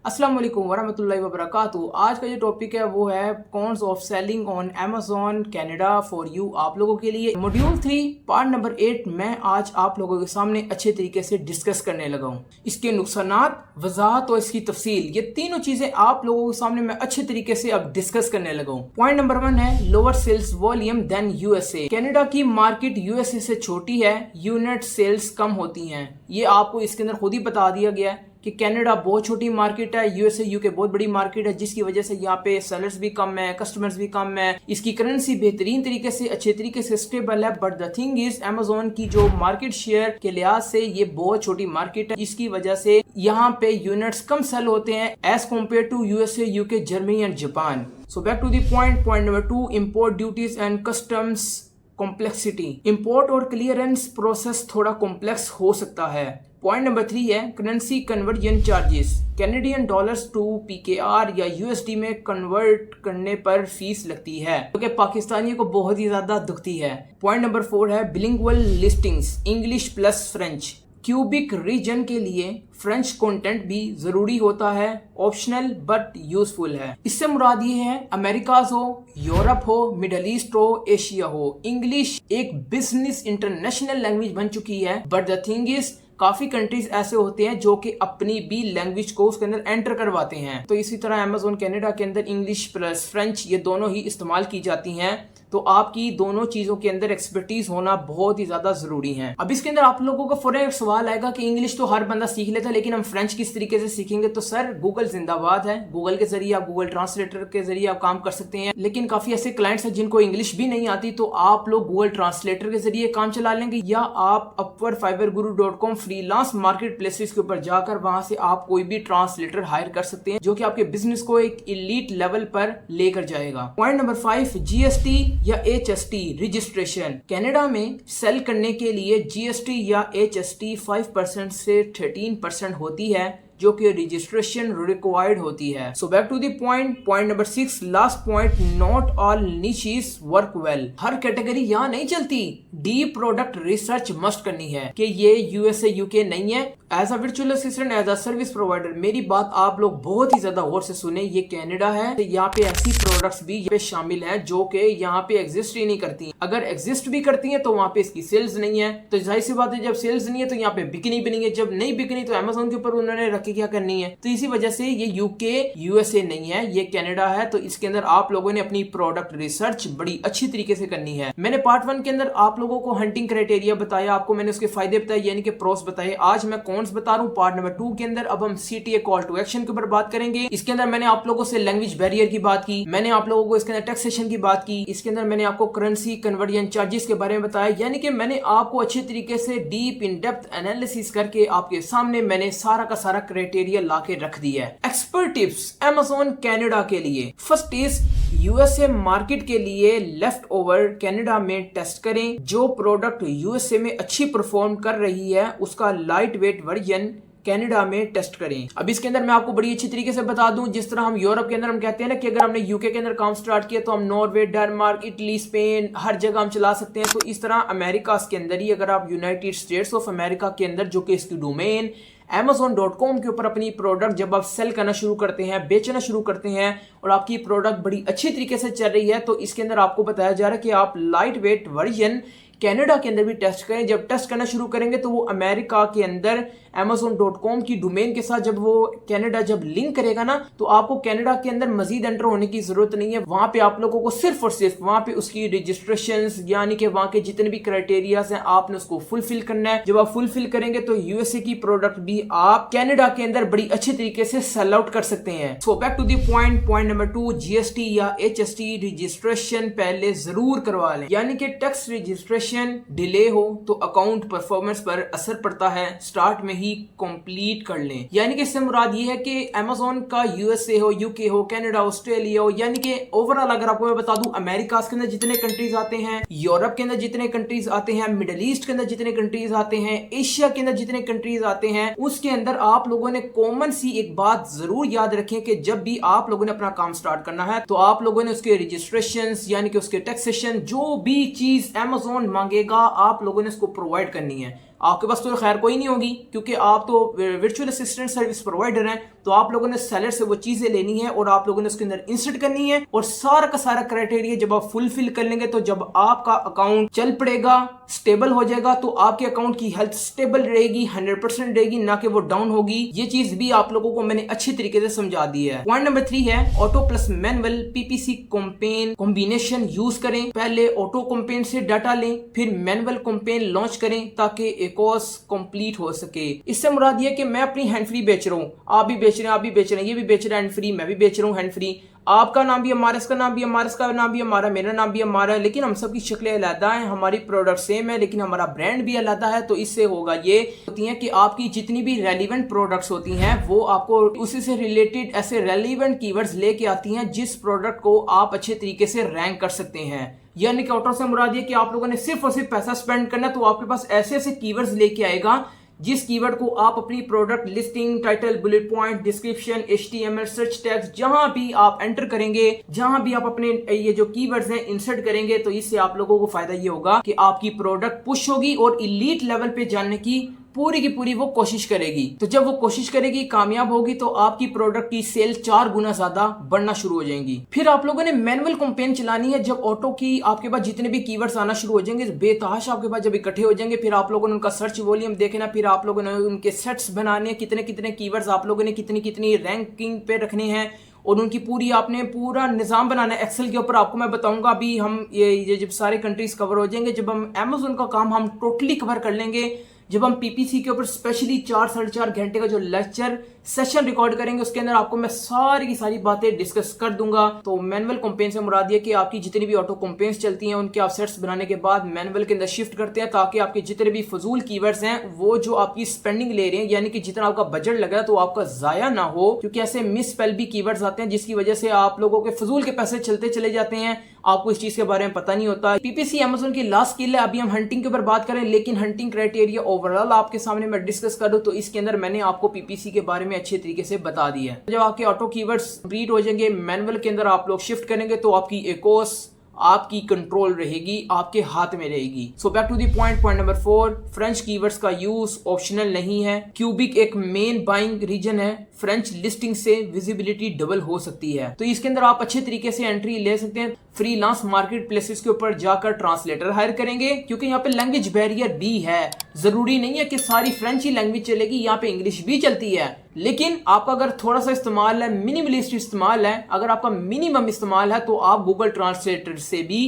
अस्सलाम वालेकुम वरहमतुल्लाहि वबरकातुहू। आज का जो टॉपिक है वो है cons of selling on Amazon Canada for you, आप लोगों के लिए। मॉड्यूल 3 पार्ट नंबर 8 मैं आज आप लोगों के सामने अच्छे तरीके से डिस्कस करने लगा हूँ। इसके नुकसानात, वजाहत और इसकी तफसील, ये तीनों चीजें आप लोगों के सामने मैं अच्छे तरीके से अब डिस्कस करने लगा हूँ। पॉइंट नंबर 1 है lower sales volume than USA. Canada की मार्केट यूएसए से छोटी है, यूनिट सेल्स कम होती हैं। ये आपको इसके अंदर खुद ही बता दिया गया है कि कनाडा बहुत छोटी मार्केट है, यूएसए यूके बहुत बड़ी मार्केट है, जिसकी वजह से यहाँ पे सेलर्स भी कम है, कस्टमर्स भी कम है। इसकी करेंसी बेहतरीन तरीके से, अच्छे तरीके से स्टेबल है। But the thing is Amazon की जो मार्केट शेयर के लिहाज से ये बहुत छोटी मार्केट है, जिसकी वजह से यहाँ पे यूनिट्स कम सेल होते हैं as compare to USA UK Germany and Japan. So back to the point number 2, import duties and customs complexity. Import और क्लियरेंस प्रोसेस थोड़ा कॉम्प्लेक्स हो सकता है। पॉइंट नंबर 3 है currency conversion charges. Canadian dollars to PKR या USD में convert करने पर फीस लगती है, क्योंकि पाकिस्तानियों को बहुत ही ज्यादा दुखती है। पॉइंट नंबर 4 है bilingual listings, English plus French. Quebec region के लिए फ्रेंच कंटेंट भी जरूरी होता है, ऑप्शनल बट यूजफुल है। इससे मुराद ये है अमेरिकाज हो, यूरोप हो, मिडल ईस्ट हो, एशिया हो, इंग्लिश एक बिजनेस इंटरनेशनल लैंग्वेज बन चुकी है। बट द थिंग इज काफी कंट्रीज ऐसे होते हैं जो कि अपनी भी लैंग्वेज को उसके अंदर एंटर करवाते हैं। तो इसी तरह अमेज़ॉन कनाडा के अंदर इंग्लिश प्लस फ्रेंच ये दोनों ही इस्तेमाल की जाती हैं। तो आपकी दोनों चीजों के अंदर एक्सपर्टीज होना बहुत ही ज्यादा जरूरी है। अब इसके अंदर आप लोगों का फौरन एक सवाल आएगा कि इंग्लिश तो हर बंदा सीख लेता है, लेकिन हम फ्रेंच किस तरीके से सीखेंगे? तो सर गूगल जिंदाबाद है। गूगल के जरिए आप, गूगल ट्रांसलेटर के जरिए आप काम कर सकते हैं। लेकिन काफी ऐसे क्लाइंट्स हैं जिनको इंग्लिश भी नहीं आती, तो आप लोग गूगल ट्रांसलेटर के जरिए काम चला लेंगे, या आप Upwork, fiverguru.com freelance market places के ऊपर जाकर वहां से आप कोई भी ट्रांसलेटर हायर कर सकते हैं, जो कि आपके बिजनेस को एक इलीट लेवल पर लेकर जाएगा। पॉइंट नंबर 5, जीएसटी या एचएसटी रजिस्ट्रेशन। कनाडा में सेल करने के लिए जीएसटी या एचएसटी 5% से 13% होती है, जो कि रजिस्ट्रेशन रिक्वायर्ड होती है। So back to the point number 6, last point, not all niches work well. हर कैटेगरी यहाँ नहीं चलती। डीप प्रोडक्ट रिसर्च मस्ट करनी है कि ये यूएसए यूके नहीं है। As a virtual assistant, as a service provider, मेरी बात आप लोग बहुत ही ज्यादा गौर से सुने। ये कनाडा है, तो यहाँ पे ऐसी प्रोडक्ट्स भी यहाँ पे शामिल है जो कि यहाँ पे एग्जिस्ट ही नहीं करती। अगर एग्जिस्ट भी करती है तो वहाँ पे इसकी सेल्स नहीं है। तो जाहिर सी बात है, जब सेल्स नहीं है तो यहाँ पे बिकनी भी नहीं है। जब नहीं बिकनी तो अमेज़ॉन के ऊपर उन्होंने रखी क्या करनी है। तो इसी वजह से ये यूके यूएसए नहीं है, ये कनाडा है। तो इसके अंदर आप लोगों ने अपनी प्रोडक्ट रिसर्च बड़ी अच्छी तरीके से करनी है। मैंने पार्ट 1 के अंदर आप लोगों को हंटिंग क्राइटेरिया बताया, आपको मैंने उसके फायदे बताए यानी कि प्रोस बताए। आज मैं कॉन्स बता रहा हूँ पार्ट नंबर 2 के अंदर। अब हम सीटीए कॉल टू एक्शन के ऊपर बात करेंगे। इसके अंदर मैंने आप लोगों से लैंग्वेज बैरियर की बात की, मैंने आप लोगों को इसके अंदर टैक्सेशन की बात की, इसके अंदर मैंने आपको करेंसी कन्वर्जन चार्जेस के बारे में बताया। यानी कि मैंने आपको अच्छे तरीके से डीप इन डेप्थ एनालिसिस करके आपके सामने मैंने सारा का सारा क्राइटेरिया ला के रख दिया है। एक्सपर्ट टिप्स अमेज़ॉन कनाडा के लिए। फर्स्ट इज यूएसए मार्केट के लिए लेफ्ट ओवर कनाडा में टेस्ट करें। जो प्रोडक्ट यूएसए में अच्छी परफॉर्म कर रही है उसका लाइट वेट वर्जन कनाडा में टेस्ट करें। अब इसके अंदर मैं आपको बड़ी अच्छी तरीके से बता दूं, जिस तरह हम यूरोप के अंदर हम कहते हैं ना कि अगर हमने यूके के अंदर काम स्टार्ट किया तो हम नॉर्वे, डेनमार्क, इटली, स्पेन हर जगह हम चला सकते हैं। तो इस तरह अमेरिका के अंदर ही अगर आप यूनाइटेड स्टेट्स ऑफ अमेरिका के अंदर, जो कि इसकी डोमेन Amazon.com के ऊपर अपनी प्रोडक्ट जब आप सेल करना शुरू करते हैं, बेचना शुरू करते हैं और आपकी प्रोडक्ट बड़ी अच्छी तरीके से चल रही है, तो इसके अंदर आपको बताया जा रहा है कि आप लाइट वेट वर्जन कनाडा के अंदर भी टेस्ट करें। जब टेस्ट करना शुरू करेंगे तो वो अमेरिका के अंदर Amazon.com की डोमेन के साथ जब वो कनाडा जब लिंक करेगा ना, तो आपको कनाडा के अंदर मजीद एंटर होने की जरूरत नहीं है। वहां पे आप लोगों को सिर्फ और सिर्फ वहां पे उसकी रजिस्ट्रेशंस यानी कि वहां के जितने भी क्राइटेरियाज हैं आपने उसको फुलफिल करना है। जब आप फुलफिल करेंगे तो यूएसए की प्रोडक्ट भी आप कनाडा के अंदर बड़ी अच्छे तरीके से सेल आउट कर सकते हैं। So back to the point number 2, GST या एचएसटी रजिस्ट्रेशन पहले जरूर करवा लें। यानी कि टैक्स रजिस्ट्रेशन डिले हो तो अकाउंट परफॉर्मेंस पर असर पड़ता है, स्टार्ट में ही कंप्लीट कर लें। यानी कि इससे मुराद ये है कि अमेज़ॉन का यूएसए हो, यूके हो, कनाडा, ऑस्ट्रेलिया हो, यानी कि ओवरऑल अगर आपको मैं बता दूं अमेरिका के अंदर जितने कंट्रीज आते हैं, यूरोप के अंदर जितने कंट्रीज आते हैं, मिडिल ईस्ट के अंदर जितने कंट्रीज आते हैं, एशिया के अंदर जितने कंट्रीज आते हैं, उसके अंदर आप लोगों ने कॉमन सी एक बात जरूर याद रखें कि जब भी आप लोगों ने अपना काम स्टार्ट करना है तो आप लोगों ने उसके रजिस्ट्रेशन यानी कि उसके टैक्सेशन, जो भी चीज अमेज़ॉन मांगेगा आप लोगों ने उसको प्रोवाइड करनी है। आपके पास तो खैर कोई नहीं होगी क्योंकि आप तो वर्चुअल असिस्टेंट सर्विस प्रोवाइडर हैं। तो आप लोगों ने सेलर से वो चीजें लेनी है और आप लोगों ने उसके अंदर इंसर्ट करनी है और सारा का सारा क्राइटेरिया जब आप फुलफिल कर लेंगे तो जब आपका अकाउंट चल पड़ेगा, स्टेबल हो जाएगा, तो आपके अकाउंट की हेल्थ स्टेबल रहेगी, 100% रहेगी, ना कि वो डाउन होगी। ये चीज भी आप लोगों को मैंने अच्छी तरीके से समझा दी है। पॉइंट नंबर 3 है auto plus manual PPC campaign combination use करें। पहले ऑटो कैंपेन से डाटा लें, फिर मैनुअल कैंपेन लॉन्च करें ताकि एकोस कंप्लीट हो सके। इससे मुराद ये कि मैं अपनी हैंड फ्री बेच रहा हूँ, आप भी बेच रहे हैं, आप भी बेच रहे हैं, ये भी बेच रहे हैं हैंड फ्री, मैं भी बेच रहा हूँ हैंड फ्री। आपका नाम भी हमारा, इसका नाम भी हमारा, इसका नाम भी हमारा, मेरा नाम भी हमारा है, लेकिन हम सबकी शक्लें अलग हैं, हमारी प्रोडक्ट सेम है लेकिन हमारा ब्रांड भी अलग है। तो इससे होगा ये होती है कि आपकी जितनी भी रेलिवेंट प्रोडक्ट्स होती हैं वो आपको उसी से रिलेटेड ऐसे रेलिवेंट कीवर्ड्स लेके आती हैं जिस प्रोडक्ट को आप अच्छे तरीके से रैंक कर सकते हैं। यानी कि ऑटो से मुराद ये कि आप लोगों ने सिर्फ और सिर्फ पैसा स्पेंड करना, तो आपके पास ऐसे ऐसे कीवर्ड्स लेके आएगा जिस कीवर्ड को आप अपनी product listing, title, bullet point, description, HTML, search tags जहां भी आप एंटर करेंगे, जहां भी आप अपने ये जो कीवर्ड्स हैं इंसर्ट करेंगे, तो इससे आप लोगों को फायदा ये होगा कि आपकी प्रोडक्ट पुश होगी और इलीट लेवल पे जाने की पूरी की पूरी वो कोशिश करेगी। तो जब वो कोशिश करेगी, कामयाब होगी, तो आपकी प्रोडक्ट की सेल 4 गुना ज्यादा बढ़ना शुरू हो जाएंगी। फिर आप लोगों ने मैनुअल कैंपेन चलानी है। जब ऑटो की आपके पास जितने भी कीवर्ड्स आना शुरू हो जाएंगे, बेतहाशा आपके पास जब इकट्ठे हो जाएंगे, फिर आप लोगों ने उनका सर्च वॉल्यूम देखना, फिर आप लोगों ने उनके सेट्स बनाने, कितने कितने कीवर्ड्स आप लोगों ने कितनी कितनी रैंकिंग पे रखने हैं और उनकी पूरी आपने पूरा निजाम बनाना है एक्सेल के ऊपर। आपको मैं बताऊंगा अभी हम ये जब सारे कंट्रीज कवर हो जाएंगे, जब हम अमेज़न का काम हम टोटली कवर कर लेंगे, जब हम पीपीसी के ऊपर स्पेशली 4-4.5 घंटे का जो लेक्चर सेशन रिकॉर्ड करेंगे, उसके अंदर आपको मैं सारी की सारी बातें डिस्कस कर दूंगा। तो मैनुअल कैंपेन से मुराद ये कि आपकी जितनी भी ऑटो कैंपेन्स चलती हैं उनके आप सेट्स बनाने के बाद मैनुअल के अंदर शिफ्ट करते हैं ताकि आपके जितने भी फजूल कीवर्ड्स हैं वो जो आपकी स्पेंडिंग ले रहे हैं, यानी कि जितना आपका बजट लगा तो आपका जाया ना हो, क्योंकि ऐसे मिस स्पेल भी कीवर्ड्स आते हैं जिसकी वजह से आप लोगों के फजूल के पैसे चलते चले जाते हैं, आपको इस चीज के बारे में पता नहीं होता। पीपीसी अमेज़न की लास्ट स्किल है। अभी हम हंटिंग के ऊपर बात करें, लेकिन हंटिंग क्राइटेरिया ओवरऑल आपके सामने मैं डिस्कस करूं तो इसके अंदर मैंने आपको पीपीसी के बारे में अच्छे तरीके से बता दिया है। जब आपके ऑटो कीवर्ड्स कंप्लीट हो जाएंगे, मैनुअल के अंदर आप लोग शिफ्ट करेंगे, तो आपकी एकोस आपकी कंट्रोल रहेगी, आपके हाथ में रहेगी। So back to the point number 4, French keywords का यूज ऑप्शनल नहीं है। क्यूबिक एक मेन बाइंग रीजन है, फ्रेंच लिस्टिंग से विजिबिलिटी डबल हो सकती है। तो इसके अंदर आप अच्छे तरीके से एंट्री ले सकते हैं। फ्रीलांस मार्केट प्लेसेस के ऊपर जाकर ट्रांसलेटर हायर करेंगे, क्योंकि यहाँ पे लैंग्वेज बैरियर भी है। जरूरी नहीं है कि सारी फ्रेंच ही लैंग्वेज चलेगी, यहाँ पे इंग्लिश भी चलती है, लेकिन आपका अगर थोड़ा सा इस्तेमाल है, मिनिमलिस्ट इस्तेमाल है, अगर आपका मिनिमम इस्तेमाल है, तो आप गूगल ट्रांसलेटर से भी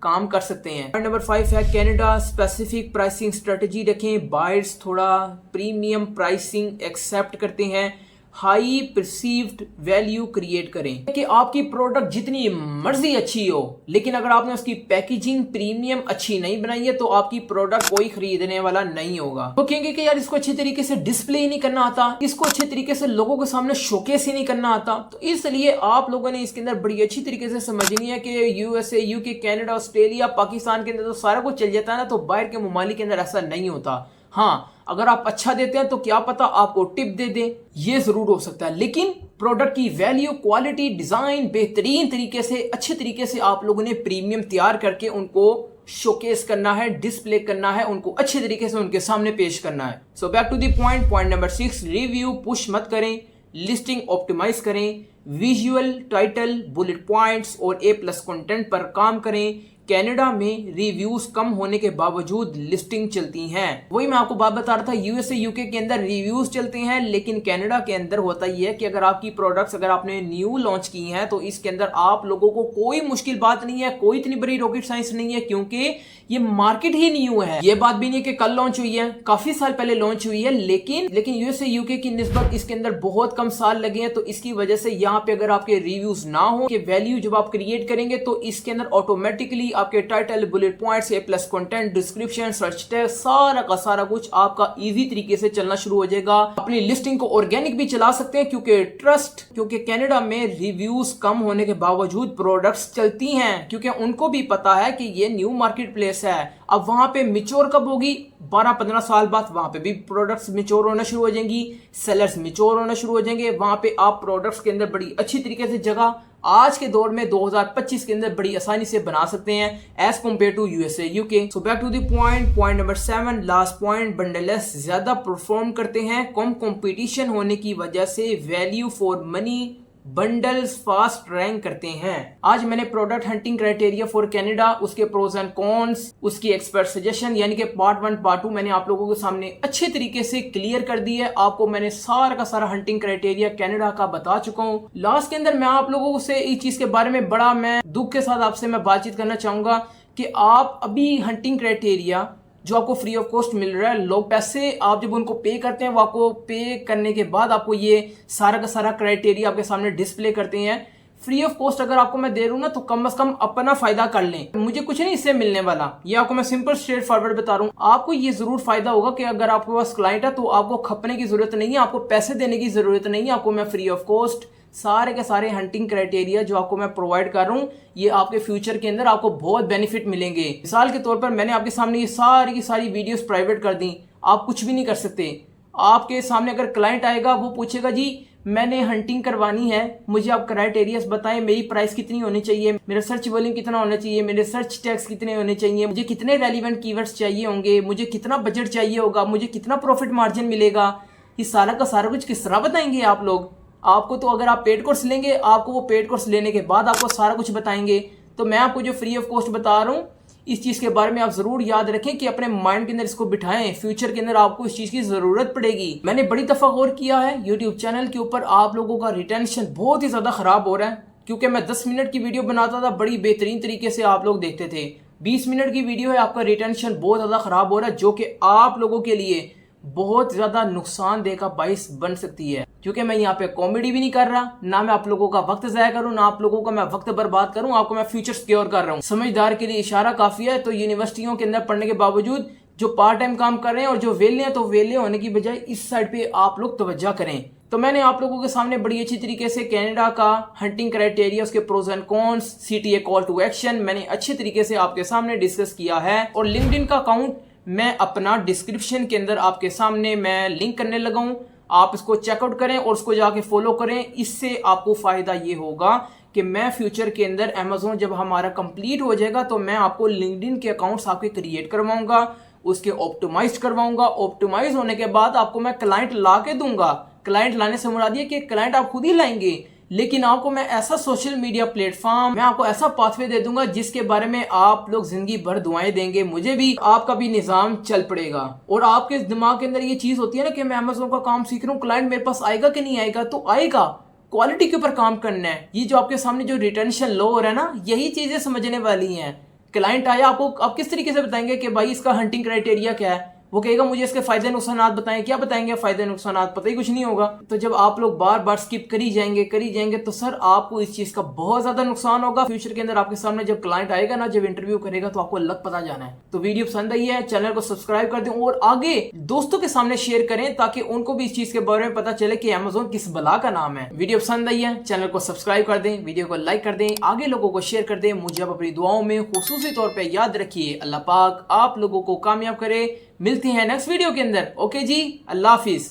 काम कर सकते हैं। पॉइंट नंबर 5 है कनाडा स्पेसिफिक प्राइसिंग स्ट्रेटजी रखें। बायर्स थोड़ा प्रीमियम प्राइसिंग एक्सेप्ट करते हैं, हाई परसीव्ड वैल्यू क्रिएट करें। कि आपकी प्रोडक्ट जितनी मर्जी अच्छी हो, लेकिन अगर आपने उसकी पैकेजिंग प्रीमियम अच्छी नहीं बनाई है तो आपकी प्रोडक्ट कोई खरीदने वाला नहीं होगा। तो कहेंगे कि यार इसको अच्छे तरीके से डिस्प्ले ही नहीं करना आता, इसको अच्छे तरीके से लोगों के सामने शोकेस ही नहीं करना आता। तो इसलिए आप लोगों ने इसके अंदर बड़ी अच्छी तरीके से समझनी है कि USA, UK, Canada, Australia, Pakistan के अंदर तो सारा कुछ चल जाता है ना, तो बाहर के ममालिक के अंदर ऐसा नहीं होता। हाँ, अगर आप अच्छा देते हैं तो क्या पता आपको टिप दे दे, ये जरूर हो सकता है, लेकिन प्रोडक्ट की वैल्यू, क्वालिटी, डिजाइन बेहतरीन तरीके से, अच्छे तरीके से आप लोगों ने प्रीमियम तैयार करके उनको शोकेस करना है, डिस्प्ले करना है, उनको अच्छे तरीके से उनके सामने पेश करना है। So back to the point number 6, review push मत करें, लिस्टिंग ऑप्टिमाइज करें, विजुअल, टाइटल, बुलेट पॉइंट्स और A+ कंटेंट पर काम करें। कनाडा में रिव्यूज कम होने के बावजूद लिस्टिंग चलती हैं। वही मैं आपको बात बता रहा था, यूएसए, यूके के अंदर रिव्यूज चलते हैं, लेकिन कनाडा के अंदर होता ही है कि अगर आपकी प्रोडक्ट्स अगर आपने न्यू लॉन्च की हैं तो इसके अंदर आप लोगों को कोई मुश्किल बात नहीं है, कोई इतनी बड़ी रॉकेट साइंस नहीं है, क्योंकि ये मार्केट ही न्यू है। ये बात भी नहीं है कि कल लॉन्च हुई है, काफी साल पहले लॉन्च हुई है, लेकिन यूएसए, यूके की निस्बत इसके अंदर बहुत कम साल लगे हैं। तो इसकी वजह से यहाँ पे अगर आपके रिव्यूज ना हो, कि वैल्यू जब आप क्रिएट करेंगे तो इसके अंदर ऑटोमेटिकली आपके title, bullet points, A+ content, description, search tag, सारा का सारा कुछ आपका इजी तरीके से चलना शुरू हो जाएगा। अपनी लिस्टिंग को ऑर्गेनिक भी चला सकते हैं, क्योंकि कनाडा में रिव्यूज कम होने के बावजूद प्रोडक्ट्स चलती हैं, क्योंकि उनको भी पता है कि ये न्यू मार्केट प्लेस है। अब वहां पे मिच्योर कब होगी? 12-15 साल बाद वहां पे भी प्रोडक्ट्स मिच्योर होना शुरू हो जाएंगी, सेलर्स मिच्योर होना शुरू हो जाएंगे। वहां पे आप प्रोडक्ट्स के अंदर बड़ी अच्छी तरीके से जगह आज के दौर में 2025 के अंदर बड़ी आसानी से बना सकते हैं as compare to USA UK. So back to the point number 7, last point, बंडललेस ज्यादा परफॉर्म करते हैं। कम कंपटीशन होने की वजह से value for money bundles fast rank करते हैं। आज मैंने product hunting criteria for Canada, उसके प्रोज एंड कॉन्स, उसकी एक्सपर्ट सजेशन यानी कि पार्ट 1 पार्ट 2 मैंने आप लोगों के सामने अच्छे तरीके से क्लियर कर दी है। आपको मैंने सारा का सारा हंटिंग क्राइटेरिया कनाडा का बता चुका हूँ। लास्ट के अंदर मैं आप लोगों से इस चीज के बारे में बड़ा मैं दुख के साथ आपसे मैं बातचीत करना चाहूंगा कि आप अभी हंटिंग क्राइटेरिया जो आपको फ्री ऑफ कॉस्ट मिल रहा है, लोग पैसे आप जब उनको पे करते हैं वो आपको पे करने के बाद आपको ये सारा का सारा क्राइटेरिया आपके सामने डिस्प्ले करते हैं। फ्री ऑफ कॉस्ट अगर आपको मैं दे रहा हूं ना तो कम से कम अपना फायदा कर लें। मुझे कुछ नहीं इससे मिलने वाला, ये आपको मैं सिंपल स्ट्रेट फॉरवर्ड बता रहा हूँ। आपको ये जरूर फायदा होगा कि अगर आपके पास क्लाइंट है तो आपको खपने की जरूरत नहीं है, आपको पैसे देने की जरूरत नहीं है। आपको मैं फ्री ऑफ कॉस्ट सारे के सारे हंटिंग क्राइटेरिया जो आपको मैं प्रोवाइड कर रहा हूँ, ये आपके फ्यूचर के अंदर आपको बहुत बेनिफिट मिलेंगे। मिसाल के तौर पर मैंने आपके सामने ये सारी की सारी वीडियोस प्राइवेट कर दी, आप कुछ भी नहीं कर सकते। आपके सामने अगर क्लाइंट आएगा वो पूछेगा जी मैंने हंटिंग करवानी है, मुझे आप क्राइटेरियाज बताएं, मेरी प्राइस कितनी होनी चाहिए, मेरा सर्च वॉल्यूम कितना होना चाहिए, मेरे सर्च टैग्स कितने होने चाहिए, मुझे कितने रेलिवेंट कीवर्ड्स चाहिए होंगे, मुझे कितना बजट चाहिए होगा, मुझे कितना प्रॉफिट मार्जिन मिलेगा। ये सारा का सारा कुछ किस तरह बताएंगे आप लोग? आपको तो अगर आप पेड कोर्स लेंगे आपको वो पेड कोर्स लेने के बाद आपको सारा कुछ बताएंगे। तो मैं आपको जो फ्री ऑफ कॉस्ट बता रहा हूँ इस चीज के बारे में आप जरूर याद रखें कि अपने माइंड के अंदर इसको बिठाएं। फ्यूचर के अंदर आपको इस चीज की जरूरत पड़ेगी। मैंने बड़ी दफा गौर किया है यूट्यूब चैनल के ऊपर आप लोगों का रिटेंशन बहुत ही ज्यादा खराब हो रहा है, क्योंकि मैं 10 मिनट की वीडियो बनाता था, बड़ी बेहतरीन तरीके से आप लोग देखते थे। 20 मिनट की वीडियो है, आपका रिटेंशन बहुत ज्यादा खराब हो रहा है, जो कि आप लोगों के लिए बहुत ज्यादा नुकसानदेह का बाइस बन सकती है। क्योंकि मैं यहाँ पे कॉमेडी भी नहीं कर रहा, ना मैं आप लोगों का वक्त जाया करूं, ना आप लोगों का मैं वक्त बर्बाद करूं, आपको मैं फ्यूचर सिक्योर कर रहा हूं। समझदार के लिए इशारा काफी है। तो यूनिवर्सिटियों के अंदर पढ़ने के बावजूद जो पार्ट टाइम काम कर रहे हैं और जो वेले हैं, तो वेले होने की बजाय इस साइड पे आप लोग तवज्जो करें। तो मैंने आप लोगों के सामने बड़ी अच्छी तरीके से कनाडा का हंटिंग क्राइटेरिया, उसके pros and cons, CTA call to action मैंने अच्छे तरीके से आपके सामने डिस्कस किया है। और लिंक्डइन का अकाउंट मैं अपना डिस्क्रिप्शन के अंदर आपके सामने मैं लिंक करने लगा हूं, आप इसको चेकआउट करें और उसको जाके फॉलो करें। इससे आपको फायदा ये होगा कि मैं फ्यूचर के अंदर अमेज़न जब हमारा कंप्लीट हो जाएगा तो मैं आपको लिंक्डइन के अकाउंट्स आपके क्रिएट करवाऊंगा, उसके ऑप्टिमाइज करवाऊंगा। ऑप्टिमाइज होने के बाद आपको मैं क्लाइंट ला के दूंगा। क्लाइंट लाने से मुराद ये कि क्लाइंट आप खुद ही लाएंगे, लेकिन आपको मैं ऐसा सोशल मीडिया प्लेटफॉर्म, मैं आपको ऐसा पाथवे दे दूंगा जिसके बारे में आप लोग जिंदगी भर दुआएं देंगे, मुझे भी आपका भी निजाम चल पड़ेगा। और आपके दिमाग के अंदर ये चीज होती है ना कि मैं अमेज़न का काम सीख रहा हूँ, क्लाइंट मेरे पास आएगा कि नहीं आएगा, तो आएगा। क्वालिटी के ऊपर काम करना है। ये जो आपके सामने जो रिटेंशन लो हो रहा है ना, यही चीजें समझने वाली हैं। क्लाइंट आया, आपको आप किस तरीके से बताएंगे कि भाई इसका हंटिंग क्राइटेरिया क्या है, वो कहेगा मुझे इसके फायदे नुकसानात बताएं। क्या बताएंगे फायदे नुकसानात? पता ही कुछ नहीं होगा। तो जब आप लोग बार बार स्किप करी जाएंगे तो सर आपको इस चीज का बहुत ज्यादा नुकसान होगा। फ्यूचर के अंदर आपके सामने जब क्लाइंट आएगा ना, जब इंटरव्यू करेगा, तो आपको अलग पता जाना है। तो वीडियो पसंद आई है, चैनल को सब्सक्राइब कर दें और आगे दोस्तों के सामने शेयर करें ताकि उनको भी इस चीज के बारे में पता चले कि अमेज़न किस बला का नाम है। वीडियो पसंद आई है, चैनल को सब्सक्राइब कर दें, वीडियो को लाइक कर दें, आगे लोगों को शेयर कर दें। मुझे अपनी दुआओं में खुसूसी तौर पर याद रखिए। अल्लाह पाक आप लोगों को कामयाब करे। मिलते हैं नेक्स्ट वीडियो के अंदर। ओके जी, अल्लाह हाफिज।